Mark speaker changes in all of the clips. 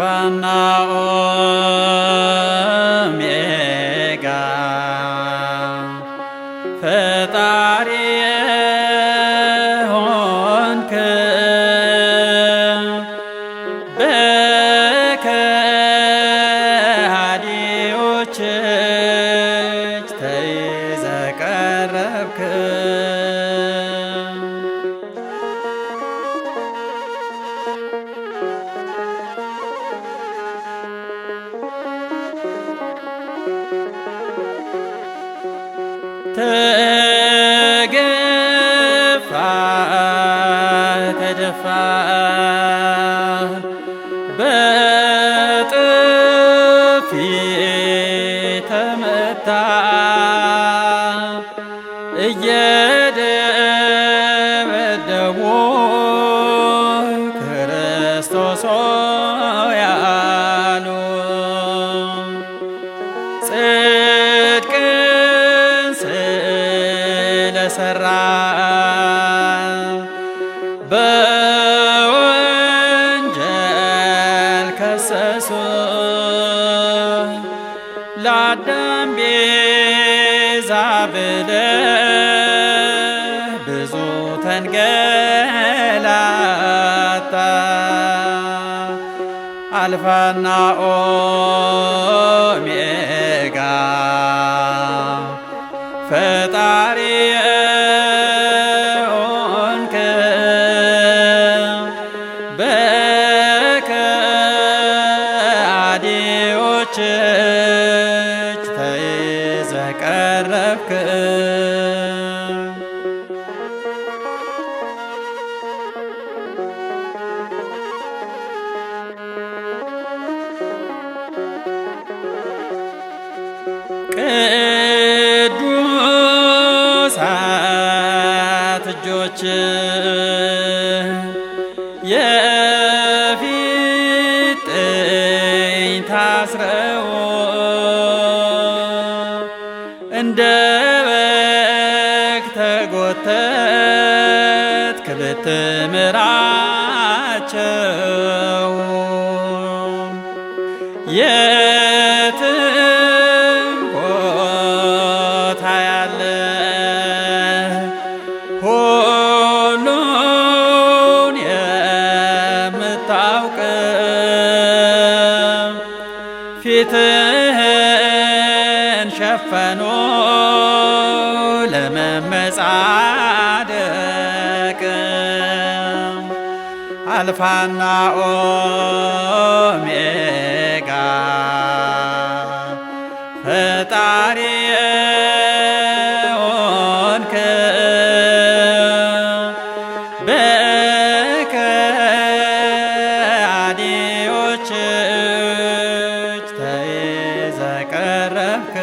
Speaker 1: አልፋና ኦሜጋ ፈጣሪየ ሆንክ በከሃዲዎች እጅ ተይዘህ ቀረብክ። ተገፋ ተደፋ በጥፊ ተመታ እየደበደቡ ክርስቶስ ሆይ ያሉ ስለሰራ በወንጀል ከሰሱ ለአዳም ቤዛ ብለህ ብዙ ተንገላታ። አልፋና ኦሜጋ ፈጣሪየ ሆንክ በከሃዲዎች እጅ ተይዘህ ቀረብክ። ቅዱሳት እጆች የፊጥኝ ታስረው እንደ በግ ተጎተትክ ልትምራቸው የትም ቦታ ያለ ሁሉን የምታውቅ ፊትህን ሸፈኖ ለመመጻደቅ አልፋና ኦሜጋ ፈጣሪየ ሆንክ በከሃዲዎች እጅ ተይዘህ ቀረብክ።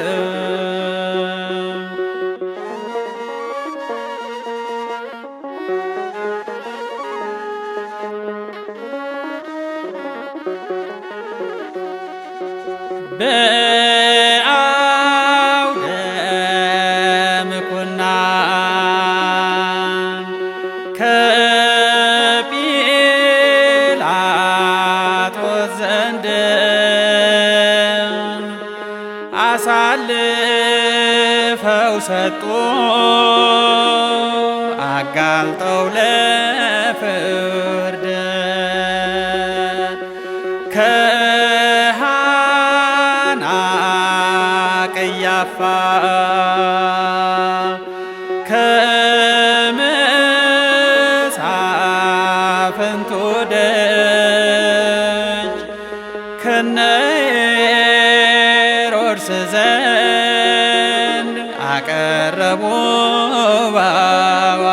Speaker 1: በአውደ ምኩናን ከጲላጦስ ዘንድ አሳልፈው ሰጡ አጋልጠው ለፍርድ ቀያፋ ከመሳፍንቱ ደጅ ከነ ሄሮድስ ዘንድ አቀረቡ በአዋጅ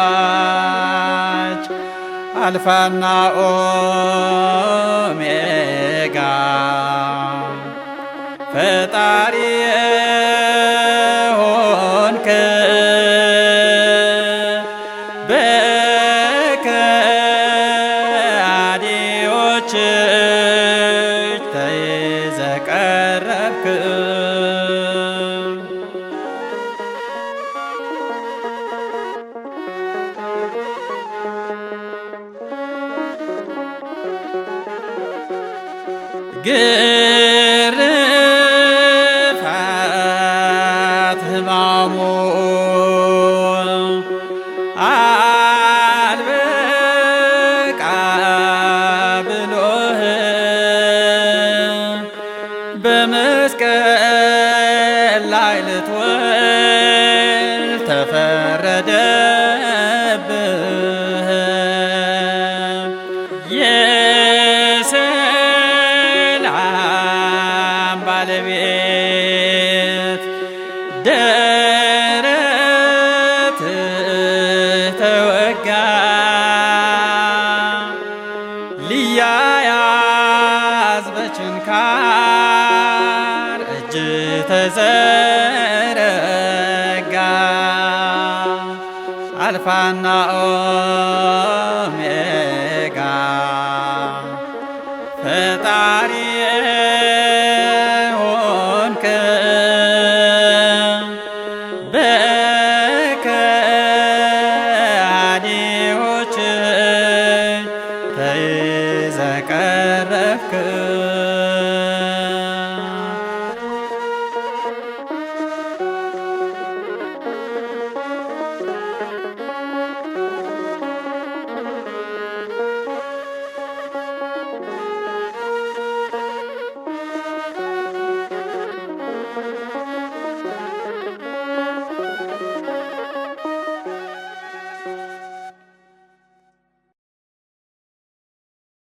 Speaker 1: አልፋና ኦሜጋ ፈጣሪየ ሆንክ በከሃዲዎች እጅ ተይዘህ ቀረብክ። በመስቀል ላይ ልትወል ተፈረደብህ። የሰላም ባለቤት ደረትህ ተወጋ፣ ሊያያዝ በችንካር እጅ ተዘረጋ። አልፋና